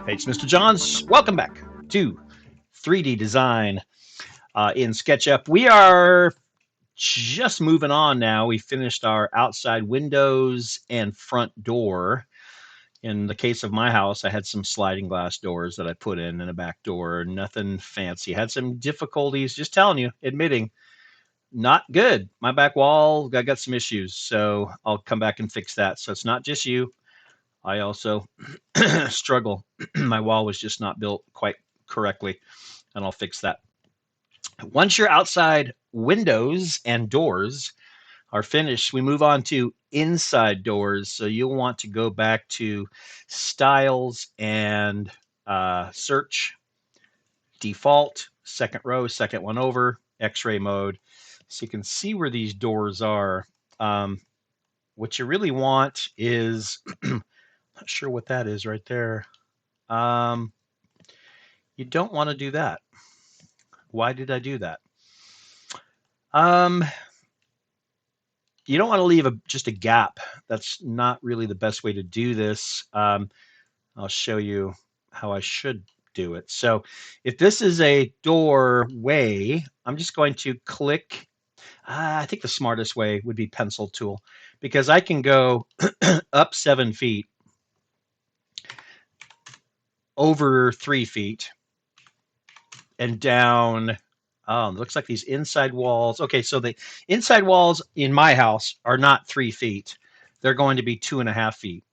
Hey, it's Mr. Johns. Welcome back to 3D Design in SketchUp. We are just moving on now. We finished our outside windows and front door. In the case of my house, I had some sliding glass doors that I put in and a back door. Nothing fancy. Had some difficulties, just telling you, admitting, not good. My back wall, I got some issues. So I'll come back and fix that. So it's not just you. I also struggle. My wall was just not built quite correctly, and I'll fix that. Once your outside windows and doors are finished, we move on to inside doors. So you'll want to go back to styles and search default, second row, second one over, x-ray mode. So you can see where these doors are. Um, what you really want is, not sure what that is right there. Um, you don't want to do that. Why did I do that? Um, you don't want to leave just a gap. That's not really the best way to do this. I'll show you how I should do it. So if this is a doorway, I'm just going to click. I think the smartest way would be pencil tool, because I can go up 7 feet, over 3 feet, and down. Oh, it looks like these inside walls. Okay, so the inside walls in my house are not 3 feet. They're going to be 2.5 feet.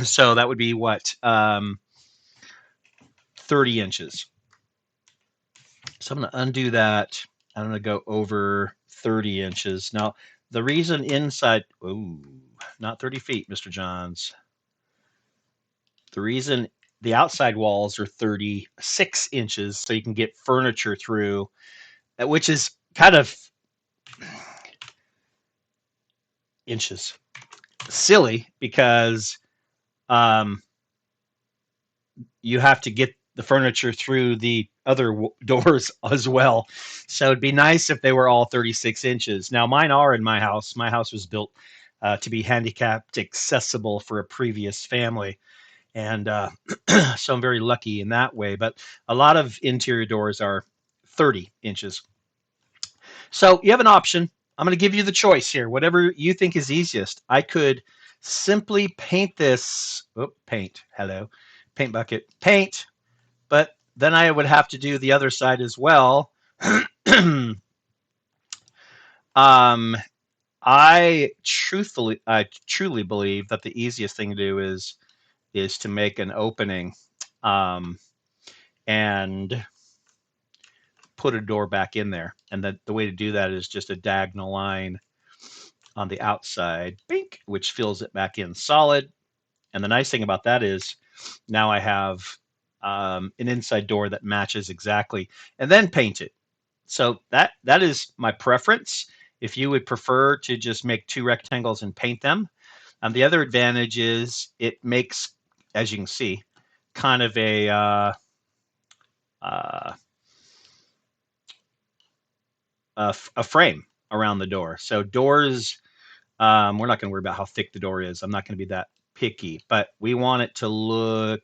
So that would be what? 30 inches. So I'm going to undo that. I'm going to go over 30 inches. Now, the reason inside, ooh, not 30 feet, Mr. Johns. The reason the outside walls are 36 inches, so you can get furniture through, which is kind of inches silly because um, you have to get the furniture through the other doors as well. So it'd be nice if they were all 36 inches. Now, mine are in my house. My house was built to be handicapped accessible for a previous family. And so I'm very lucky in that way. But a lot of interior doors are 30 inches. So you have an option. I'm going to give you the choice here, whatever you think is easiest. I could simply paint this, hello, paint bucket, paint, but then I would have to do the other side as well. um, I truly believe that the easiest thing to do is to make an opening, um, and put a door back in there. And the way to do that is just a diagonal line on the outside, bink, which fills it back in solid. And the nice thing about that is now I have an inside door that matches exactly, and then paint it. So that is my preference. If you would prefer to just make two rectangles and paint them, the other advantage is it makes, as you can see, kind of uh, a frame around the door. So doors, we're not going to worry about how thick the door is. I'm not going to be that picky, but we want it to look.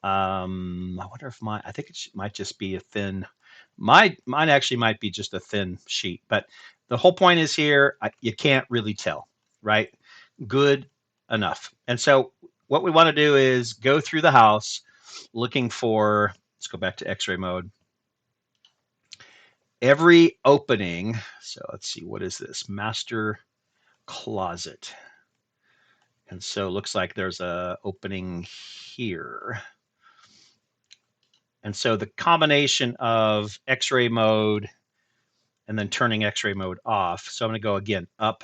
I wonder if I think it might just be a thin. Mine actually might be just a thin sheet, but the whole point is here, you can't really tell, right? Good enough. And so what we want to do is go through the house looking for, let's go back to x-ray mode, every opening. So let's see, what is this? Master closet. And so it looks like there's a opening here. And so the combination of x-ray mode and then turning x-ray mode off. So I'm going to go again, up.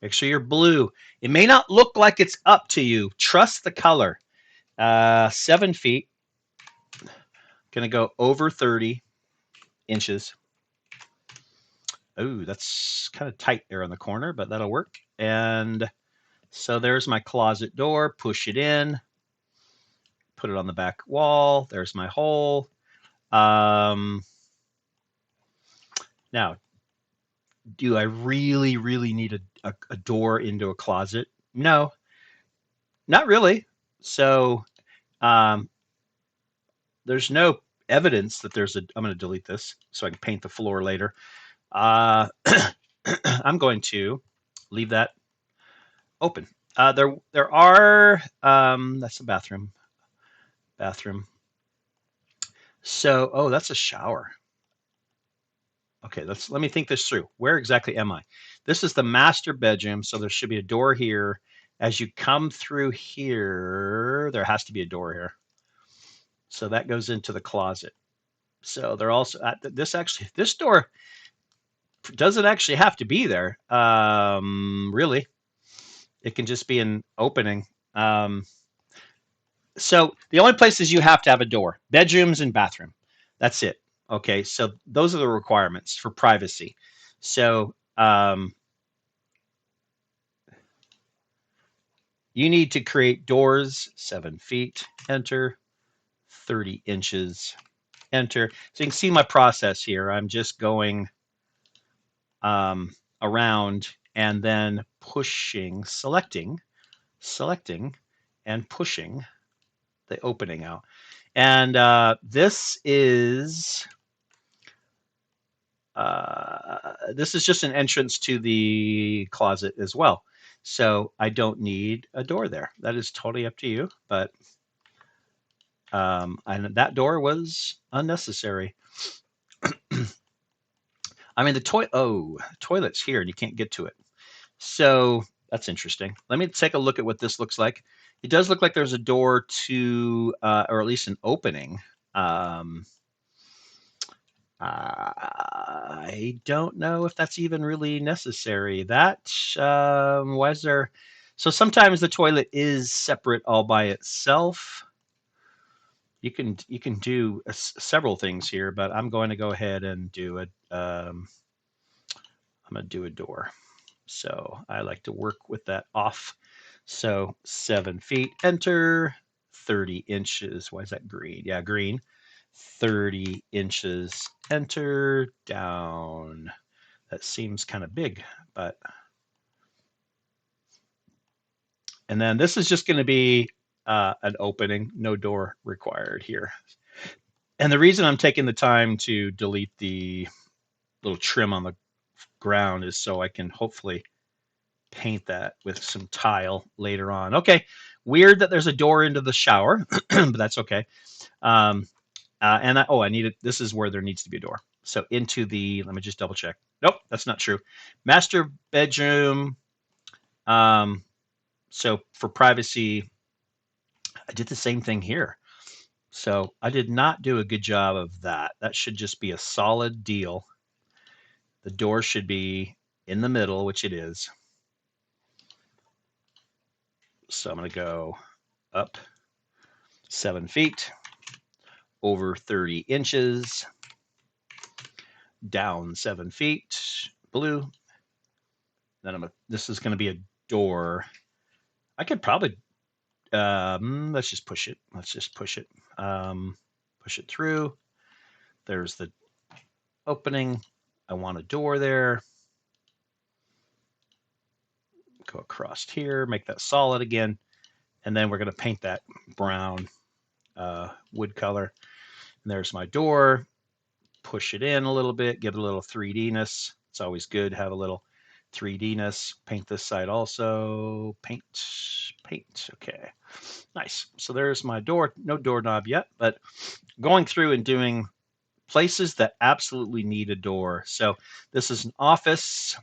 Make sure you're blue. It may not look like it's up to you. Trust the color. 7 feet. Going to go over 30 inches. Oh, that's kind of tight there on the corner, but that'll work. And so there's my closet door. Push it in. Put it on the back wall. There's my hole. Now, do I really, really need a door into a closet? No, not really. So there's no evidence that there's a. I'm going to delete this so I can paint the floor later. Uh, I'm going to leave that open. There are that's the bathroom. Bathroom. So oh, that's a shower. Okay, let me think this through. Where exactly am I? This is the master bedroom, so there should be a door here. As you come through here, there has to be a door here. So that goes into the closet. So they're also this door doesn't actually have to be there. Really, it can just be an opening. So the only places you have to have a door, bedrooms and bathroom. That's it. Okay, so those are the requirements for privacy. So you need to create doors 7 feet, enter, 30 inches, enter. So you can see my process here. I'm just going around and then pushing, selecting, and pushing the opening out. And this is just an entrance to the closet as well. So I don't need a door there. That is totally up to you. But and that door was unnecessary. I mean, toilet's here and you can't get to it. So that's interesting. Let me take a look at what this looks like. It does look like there's a door to, or at least an opening. I don't know if that's even really necessary. Why is there? So sometimes the toilet is separate all by itself. You can do several things here, but I'm going to go ahead and do it. I'm going to do a door. So I like to work with that off. So 7 feet, enter, 30 inches. Why is that green? Yeah, green. 30 inches, enter, down. That seems kind of big, but. And then this is just going to be an opening, no door required here. And the reason I'm taking the time to delete the little trim on the ground is so I can hopefully paint that with some tile later on. Okay, weird that there's a door into the shower, but that's okay. I need it. This is where there needs to be a door. So into the, let me just double check. Nope, that's not true. Master bedroom. So for privacy, I did the same thing here. So I did not do a good job of that. That should just be a solid deal. The door should be in the middle, which it is. So I'm going to go up 7 feet, over 30 inches, down 7 feet, blue. Then this is going to be a door. I could probably, let's just push it. Let's just push it. Push it through. There's the opening. I want a door there. Go across here, make that solid again. And then we're going to paint that brown wood color. And there's my door. Push it in a little bit, give it a little 3D-ness. It's always good to have a little 3D-ness. Paint this side also. Paint. Okay, nice. So there's my door. No doorknob yet, but going through and doing places that absolutely need a door. So this is an office.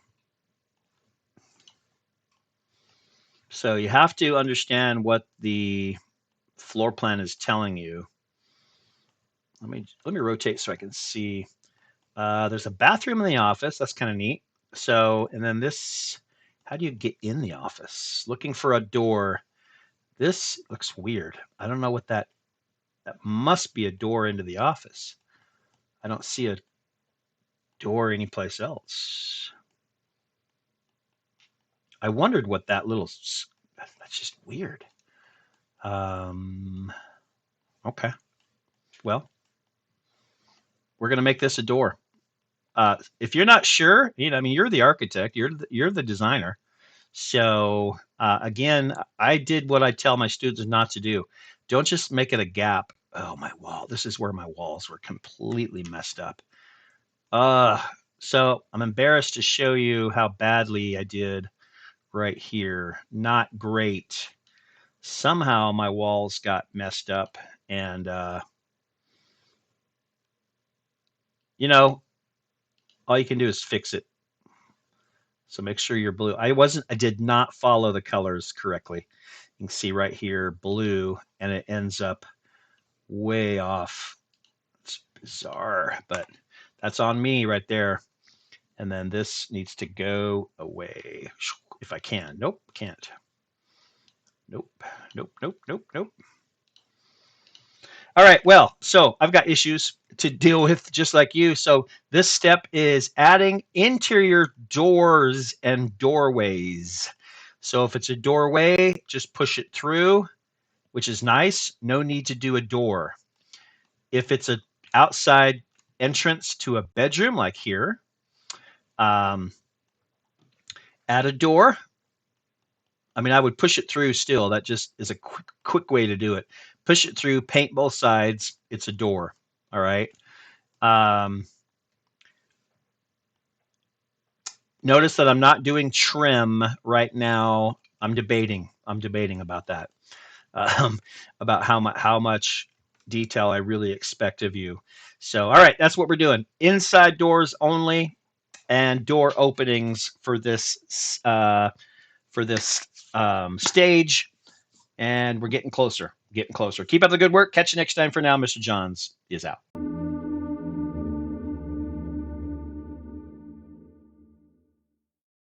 So you have to understand what the floor plan is telling you. Let me rotate so I can see. There's a bathroom in the office. That's kind of neat. So, and then this, how do you get in the office? Looking for a door. This looks weird. I don't know what that must be a door into the office. I don't see a door anyplace else. I wondered what that little, that's just weird. Okay. Well, we're going to make this a door. If you're not sure, I mean, you're the architect, you're the designer. So again, I did what I tell my students not to do. Don't just make it a gap. Oh, my wall. This is where my walls were completely messed up. Uh, so I'm embarrassed to show you how badly I did right here. Not great. Somehow my walls got messed up, and you know, all you can do is fix it. So make sure you're blue. I did not follow the colors correctly. You can see right here, blue, and it ends up way off. It's bizarre, but that's on me right there. And then this needs to go away if I can. Nope, can't. Nope, nope, nope, nope, nope. All right, well, so I've got issues to deal with just like you. So this step is adding interior doors and doorways. So if it's a doorway, just push it through, which is nice. No need to do a door. If it's a outside entrance to a bedroom like here, um, add a door. I mean, I would push it through still. That just is a quick way to do it. Push it through, paint both sides. It's a door. All right. Um, Notice that I'm not doing trim right now. I'm debating. I'm debating about that. Um, about how much detail I really expect of you. So, all right, that's what we're doing. Inside doors only, and door openings for this stage. And we're getting closer. Getting closer. Keep up the good work. Catch you next time. For now, Mr. Johns is out.